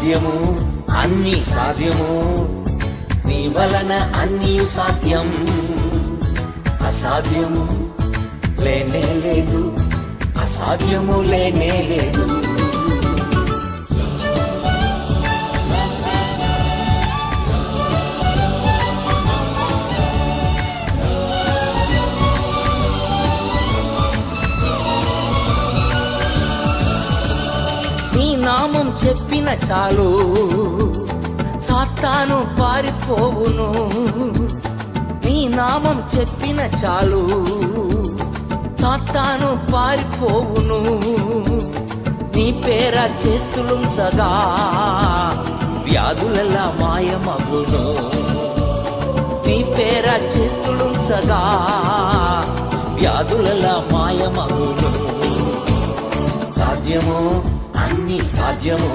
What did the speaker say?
సాధ్యము అన్ని సాధ్యము, నీ వలన అన్నీ సాధ్యం. అసాధ్యము లేనే లేదు, అసాధ్యము లేనే లేదు. నీ నామం చెప్పిన చాలు, సాతాను పారిపోవును. నీ నామం చెప్పిన చాలు, సాతాను పారిపోవును. నీ పేర చేతులుంచగా వ్యాధులలా మాయమగును. నీ పేర చేతులుంచగా వ్యాధులలా మాయమగును. సాధ్యము అన్ని సాధ్యము.